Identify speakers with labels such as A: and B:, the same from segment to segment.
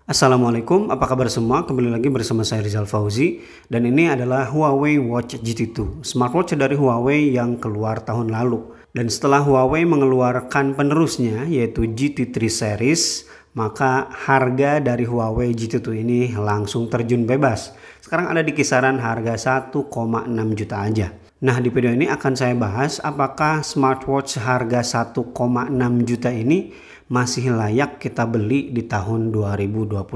A: Assalamualaikum, apa kabar semua? Kembali lagi bersama saya Rizal Fauzi dan ini adalah Huawei Watch GT2, smartwatch dari Huawei yang keluar tahun lalu. Dan setelah Huawei mengeluarkan penerusnya yaitu GT3 series, maka harga dari Huawei GT2 ini langsung terjun bebas. Sekarang ada di kisaran harga 1,6 juta aja. Nah, di video ini akan saya bahas apakah smartwatch harga 1,6 juta ini masih layak kita beli di tahun 2022.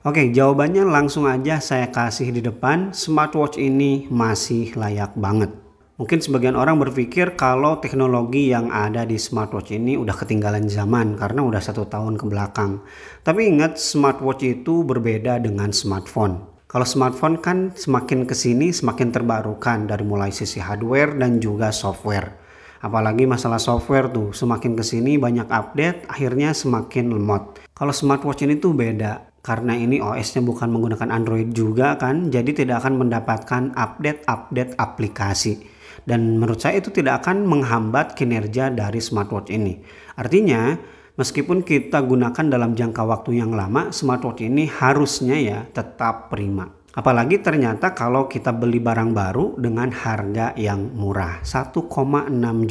A: Oke, jawabannya langsung aja saya kasih di depan. Smartwatch ini masih layak banget. Mungkin sebagian orang berpikir kalau teknologi yang ada di smartwatch ini udah ketinggalan zaman karena udah 1 tahun ke belakang. Tapi ingat, smartwatch itu berbeda dengan smartphone. Kalau smartphone kan semakin kesini semakin terbarukan dari mulai sisi hardware dan juga software. Apalagi masalah software tuh, semakin kesini banyak update, akhirnya semakin lemot. Kalau smartwatch ini tuh beda, karena ini OS-nya bukan menggunakan Android juga kan, jadi tidak akan mendapatkan update aplikasi. Dan menurut saya itu tidak akan menghambat kinerja dari smartwatch ini. Artinya, meskipun kita gunakan dalam jangka waktu yang lama, smartwatch ini harusnya ya tetap prima. Apalagi ternyata kalau kita beli barang baru dengan harga yang murah, 1,6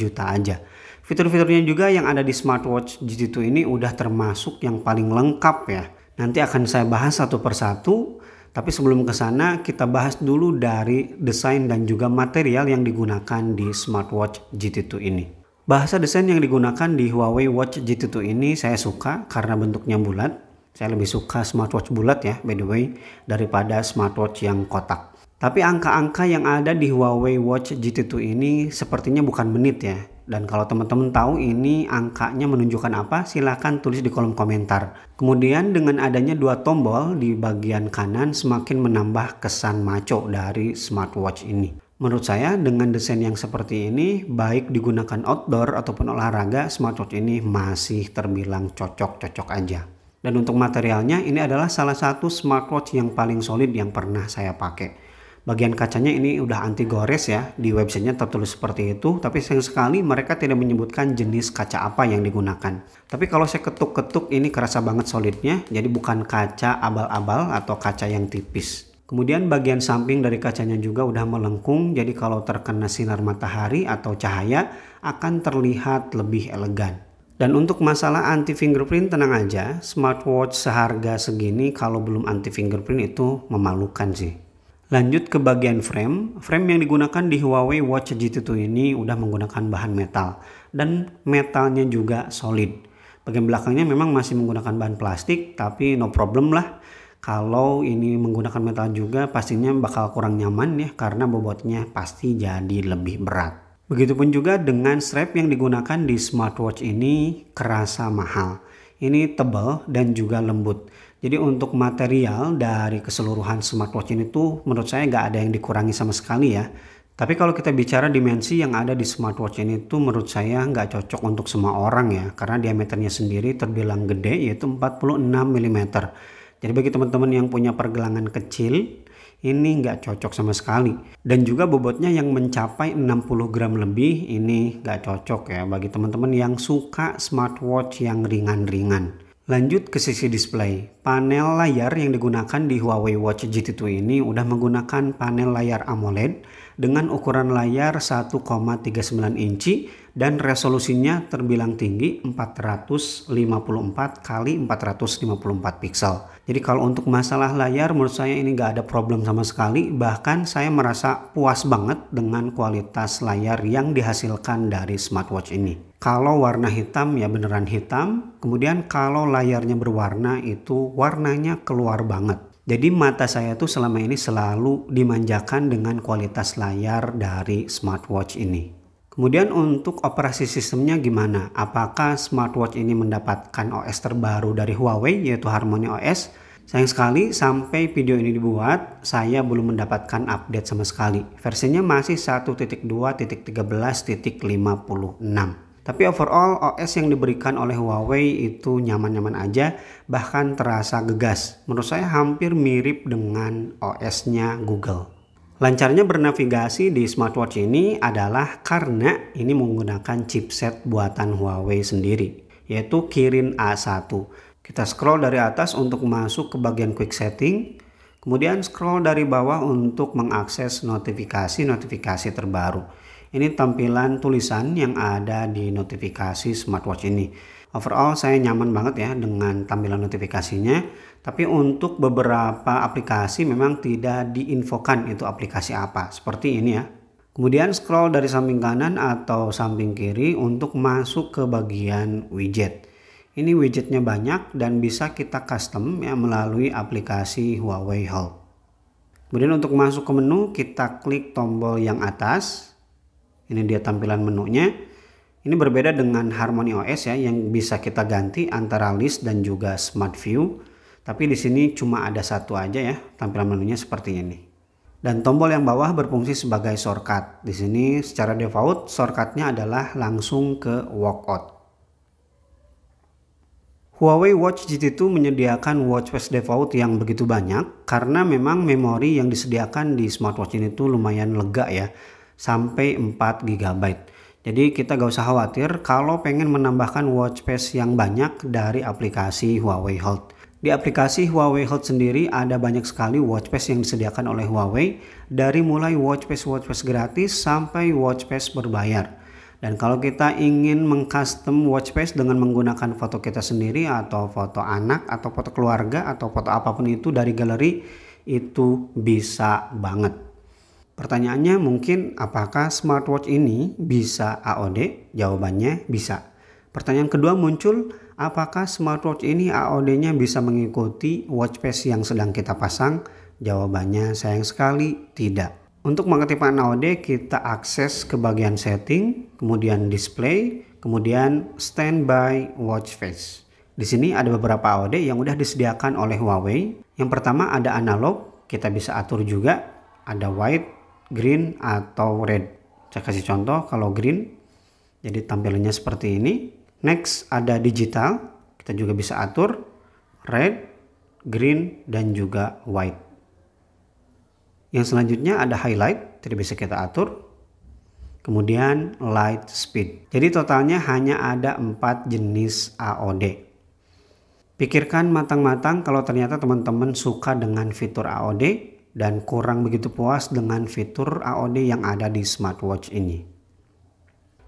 A: juta aja. Fitur-fiturnya juga yang ada di smartwatch GT2 ini udah termasuk yang paling lengkap ya. Nanti akan saya bahas satu persatu, tapi sebelum ke sana kita bahas dulu dari desain dan juga material yang digunakan di smartwatch GT2 ini. Bahasa desain yang digunakan di Huawei Watch GT2 ini saya suka karena bentuknya bulat. Saya lebih suka smartwatch bulat ya, by the way, daripada smartwatch yang kotak. Tapi angka-angka yang ada di Huawei Watch GT2 ini sepertinya bukan menit ya. Dan kalau teman-teman tahu ini angkanya menunjukkan apa, silahkan tulis di kolom komentar. Kemudian dengan adanya 2 tombol di bagian kanan semakin menambah kesan maco dari smartwatch ini. Menurut saya dengan desain yang seperti ini, baik digunakan outdoor ataupun olahraga, smartwatch ini masih terbilang cocok-cocok aja. Dan untuk materialnya ini adalah salah satu smartwatch yang paling solid yang pernah saya pakai. Bagian kacanya ini udah anti gores ya, di websitenya tertulis seperti itu, tapi sayang sekali mereka tidak menyebutkan jenis kaca apa yang digunakan. Tapi kalau saya ketuk-ketuk ini kerasa banget solidnya, jadi bukan kaca abal-abal atau kaca yang tipis. Kemudian bagian samping dari kacanya juga udah melengkung, jadi kalau terkena sinar matahari atau cahaya akan terlihat lebih elegan. Dan untuk masalah anti fingerprint tenang aja, smartwatch seharga segini kalau belum anti fingerprint itu memalukan sih. Lanjut ke bagian frame yang digunakan di Huawei Watch GT2 ini udah menggunakan bahan metal dan metalnya juga solid. Bagian belakangnya memang masih menggunakan bahan plastik, tapi no problem lah. Kalau ini menggunakan metal juga pastinya bakal kurang nyaman ya, karena bobotnya pasti jadi lebih berat. Begitupun juga dengan strap yang digunakan di smartwatch ini kerasa mahal. Ini tebal dan juga lembut. Jadi untuk material dari keseluruhan smartwatch ini tuh menurut saya nggak ada yang dikurangi sama sekali ya. Tapi kalau kita bicara dimensi yang ada di smartwatch ini tuh menurut saya nggak cocok untuk semua orang ya. Karena diameternya sendiri terbilang gede yaitu 46 mm. Jadi bagi teman-teman yang punya pergelangan kecil, ini nggak cocok sama sekali. Dan juga bobotnya yang mencapai 60 gram lebih, ini nggak cocok ya bagi teman-teman yang suka smartwatch yang ringan-ringan. Lanjut ke sisi display. Panel layar yang digunakan di Huawei Watch GT2 ini udah menggunakan panel layar AMOLED dengan ukuran layar 1,39 inci dan resolusinya terbilang tinggi 454 x 454 pixel. Jadi kalau untuk masalah layar menurut saya ini nggak ada problem sama sekali, bahkan saya merasa puas banget dengan kualitas layar yang dihasilkan dari smartwatch ini. Kalau warna hitam ya beneran hitam, kemudian kalau layarnya berwarna itu warnanya keluar banget. Jadi mata saya tuh selama ini selalu dimanjakan dengan kualitas layar dari smartwatch ini. Kemudian untuk operasi sistemnya gimana? Apakah smartwatch ini mendapatkan OS terbaru dari Huawei yaitu Harmony OS? Sayang sekali sampai video ini dibuat saya belum mendapatkan update sama sekali. Versinya masih 1.2.13.56. Tapi overall OS yang diberikan oleh Huawei itu nyaman-nyaman aja, bahkan terasa gegas. Menurut saya hampir mirip dengan OS-nya Google. Lancarnya bernavigasi di smartwatch ini adalah karena ini menggunakan chipset buatan Huawei sendiri, yaitu Kirin A1. Kita scroll dari atas untuk masuk ke bagian quick setting, kemudian scroll dari bawah untuk mengakses notifikasi terbaru. Ini tampilan tulisan yang ada di notifikasi smartwatch ini. Overall saya nyaman banget ya dengan tampilan notifikasinya, tapi untuk beberapa aplikasi memang tidak diinfokan itu aplikasi apa, seperti ini ya. Kemudian scroll dari samping kanan atau samping kiri untuk masuk ke bagian widget. Ini widgetnya banyak dan bisa kita custom ya melalui aplikasi Huawei Health. Kemudian untuk masuk ke menu kita klik tombol yang atas. Ini dia tampilan menunya. Ini berbeda dengan Harmony OS ya yang bisa kita ganti antara list dan juga Smart View. Tapi di sini cuma ada satu aja ya tampilan menunya seperti ini. Dan tombol yang bawah berfungsi sebagai shortcut. Di sini secara default shortcutnya adalah langsung ke walkout. Huawei Watch GT2 menyediakan watch face default yang begitu banyak karena memang memori yang disediakan di smartwatch ini tuh lumayan lega ya, sampai 4 GB. Jadi kita gak usah khawatir kalau pengen menambahkan watch face yang banyak dari aplikasi Huawei Health. Di aplikasi Huawei Health sendiri ada banyak sekali watch face yang disediakan oleh Huawei, dari mulai watch face gratis sampai watch face berbayar. Dan kalau kita ingin mengcustom watch face dengan menggunakan foto kita sendiri atau foto anak atau foto keluarga atau foto apapun itu dari galeri, itu bisa banget. Pertanyaannya mungkin apakah smartwatch ini bisa AOD? Jawabannya bisa. Pertanyaan kedua muncul, apakah smartwatch ini AOD-nya bisa mengikuti watch face yang sedang kita pasang? Jawabannya sayang sekali tidak. Untuk mengaktifkan AOD kita akses ke bagian setting, kemudian display, kemudian standby watch face. Di sini ada beberapa AOD yang udah disediakan oleh Huawei. Yang pertama ada analog, kita bisa atur juga, ada white, green atau red. Saya kasih contoh kalau green, jadi tampilannya seperti ini. Next ada digital, kita juga bisa atur red, green dan juga white. Yang selanjutnya ada highlight, tidak bisa kita atur. Kemudian light speed. Jadi totalnya hanya ada 4 jenis AOD. Pikirkan matang-matang kalau ternyata teman-teman suka dengan fitur AOD dan kurang begitu puas dengan fitur AOD yang ada di smartwatch ini.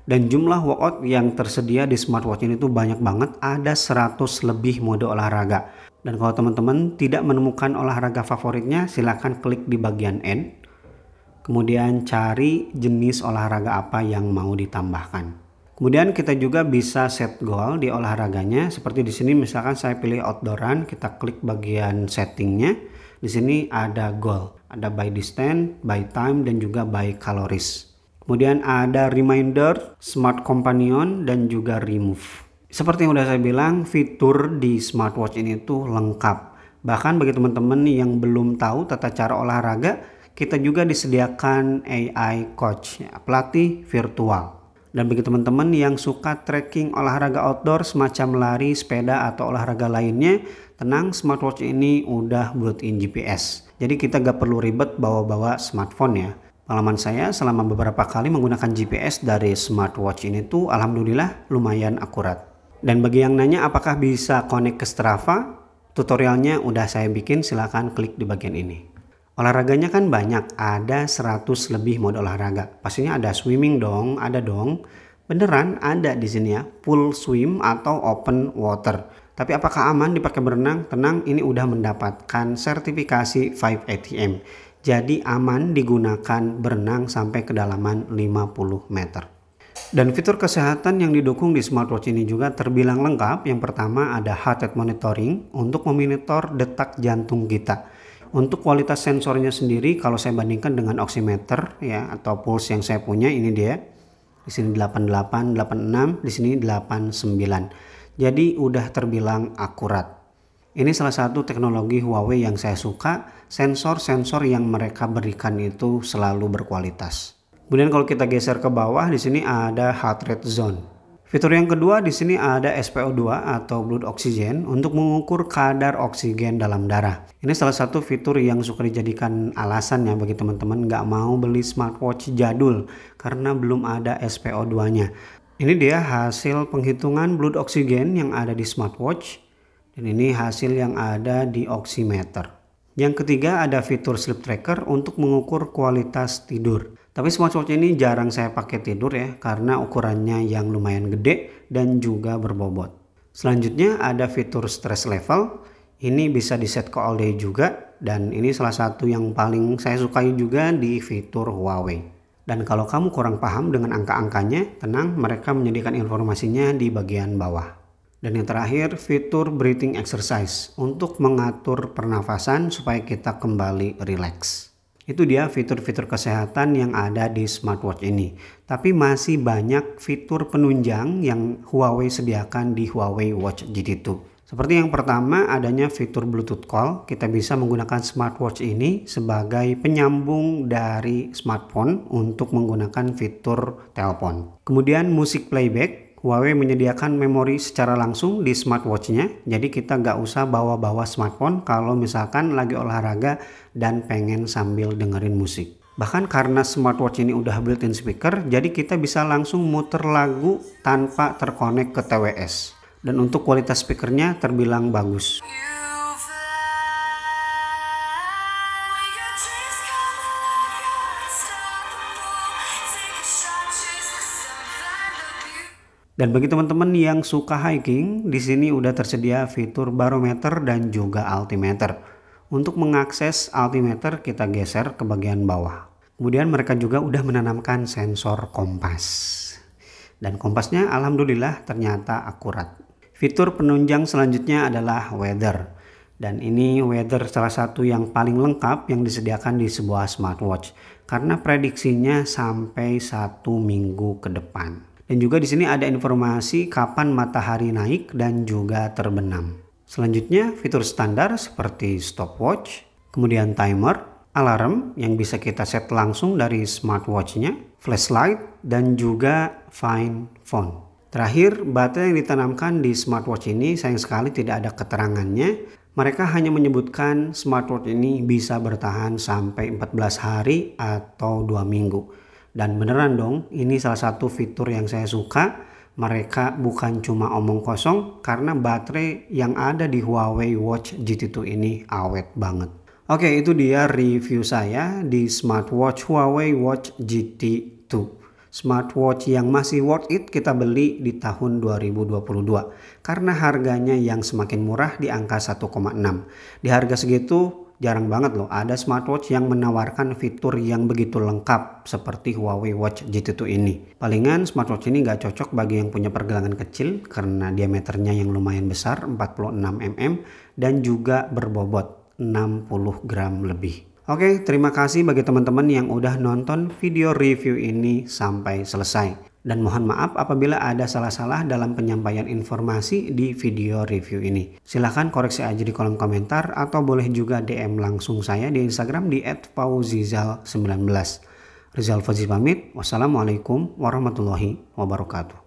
A: Dan jumlah workout yang tersedia di smartwatch ini tuh banyak banget, ada 100 lebih mode olahraga. Dan kalau teman-teman tidak menemukan olahraga favoritnya, silahkan klik di bagian Add. Kemudian cari jenis olahraga apa yang mau ditambahkan. Kemudian kita juga bisa set goal di olahraganya. Seperti di sini misalkan saya pilih outdooran, kita klik bagian settingnya. Di sini ada goal, ada by distance, by time dan juga by calories. Kemudian ada reminder, smart companion dan juga remove. Seperti yang udah saya bilang, fitur di smartwatch ini tuh lengkap. Bahkan bagi teman-teman yang belum tahu tata cara olahraga, kita juga disediakan AI coach, ya, pelatih virtual. Dan bagi teman-teman yang suka tracking olahraga outdoor semacam lari, sepeda atau olahraga lainnya, tenang, smartwatch ini udah built-in GPS. Jadi kita gak perlu ribet bawa-bawa smartphone ya. Pengalaman saya selama beberapa kali menggunakan GPS dari smartwatch ini tuh alhamdulillah lumayan akurat. Dan bagi yang nanya apakah bisa connect ke Strava, tutorialnya udah saya bikin, silahkan klik di bagian ini. Olahraganya kan banyak, ada 100 lebih mode olahraga. Pastinya ada swimming dong, ada dong. Beneran ada di sini ya, full swim atau open water. Tapi apakah aman dipakai berenang? Tenang, ini udah mendapatkan sertifikasi 5ATM. Jadi aman digunakan berenang sampai kedalaman 50 meter. Dan fitur kesehatan yang didukung di smartwatch ini juga terbilang lengkap. Yang pertama ada heart rate monitoring untuk memonitor detak jantung kita. Untuk kualitas sensornya sendiri kalau saya bandingkan dengan oximeter ya atau pulse yang saya punya, ini dia. Di sini 88, 86, di sini 89. Jadi udah terbilang akurat. Ini salah satu teknologi Huawei yang saya suka, sensor-sensor yang mereka berikan itu selalu berkualitas. Kemudian kalau kita geser ke bawah, di sini ada heart rate zone. Fitur yang kedua di sini ada SpO2 atau blood oxygen untuk mengukur kadar oksigen dalam darah. Ini salah satu fitur yang suka dijadikan alasan ya bagi teman-teman nggak mau beli smartwatch jadul karena belum ada SpO2-nya. Ini dia hasil penghitungan blood oxygen yang ada di smartwatch. Dan ini hasil yang ada di oximeter. Yang ketiga ada fitur sleep tracker untuk mengukur kualitas tidur. Tapi smartwatch ini jarang saya pakai tidur ya, karena ukurannya yang lumayan gede dan juga berbobot. Selanjutnya ada fitur stress level. Ini bisa di set ke all day juga, dan ini salah satu yang paling saya sukai juga di fitur Huawei. Dan kalau kamu kurang paham dengan angka-angkanya, tenang, mereka menyediakan informasinya di bagian bawah. Dan yang terakhir, fitur breathing exercise untuk mengatur pernafasan supaya kita kembali rileks. Itu dia fitur-fitur kesehatan yang ada di smartwatch ini. Tapi masih banyak fitur penunjang yang Huawei sediakan di Huawei Watch GT2. Seperti yang pertama, adanya fitur Bluetooth Call. Kita bisa menggunakan smartwatch ini sebagai penyambung dari smartphone untuk menggunakan fitur telepon. Kemudian musik playback. Huawei menyediakan memori secara langsung di smartwatch-nya, jadi kita nggak usah bawa-bawa smartphone kalau misalkan lagi olahraga dan pengen sambil dengerin musik. Bahkan karena smartwatch ini udah built-in speaker, jadi kita bisa langsung muter lagu tanpa terkonek ke TWS. Dan untuk kualitas speakernya terbilang bagus. Dan bagi teman-teman yang suka hiking, di sini udah tersedia fitur barometer dan juga altimeter. Untuk mengakses altimeter kita geser ke bagian bawah. Kemudian mereka juga udah menanamkan sensor kompas. Dan kompasnya alhamdulillah ternyata akurat. Fitur penunjang selanjutnya adalah weather. Dan ini weather salah satu yang paling lengkap yang disediakan di sebuah smartwatch. Karena prediksinya sampai 1 minggu ke depan. Dan juga di sini ada informasi kapan matahari naik dan juga terbenam. Selanjutnya fitur standar seperti stopwatch, kemudian timer, alarm yang bisa kita set langsung dari smartwatch-nya, flashlight, dan juga find phone. Terakhir, baterai yang ditanamkan di smartwatch ini sayang sekali tidak ada keterangannya. Mereka hanya menyebutkan smartwatch ini bisa bertahan sampai 14 hari atau 2 minggu. Dan beneran dong, ini salah satu fitur yang saya suka. Mereka bukan cuma omong kosong karena baterai yang ada di Huawei Watch GT2 ini awet banget. Oke, itu dia review saya di smartwatch Huawei Watch GT2. Smartwatch yang masih worth it kita beli di tahun 2022. Karena harganya yang semakin murah di angka 1,6. Di harga segitu jarang banget loh ada smartwatch yang menawarkan fitur yang begitu lengkap seperti Huawei Watch GT2 ini. Palingan smartwatch ini nggak cocok bagi yang punya pergelangan kecil karena diameternya yang lumayan besar 46 mm dan juga berbobot 60 gram lebih. Oke, terima kasih bagi teman-teman yang udah nonton video review ini sampai selesai. Dan mohon maaf apabila ada salah-salah dalam penyampaian informasi di video review ini. Silahkan koreksi aja di kolom komentar atau boleh juga DM langsung saya di Instagram di @fauzizal19. Rizal Fauzi pamit. Wassalamualaikum warahmatullahi wabarakatuh.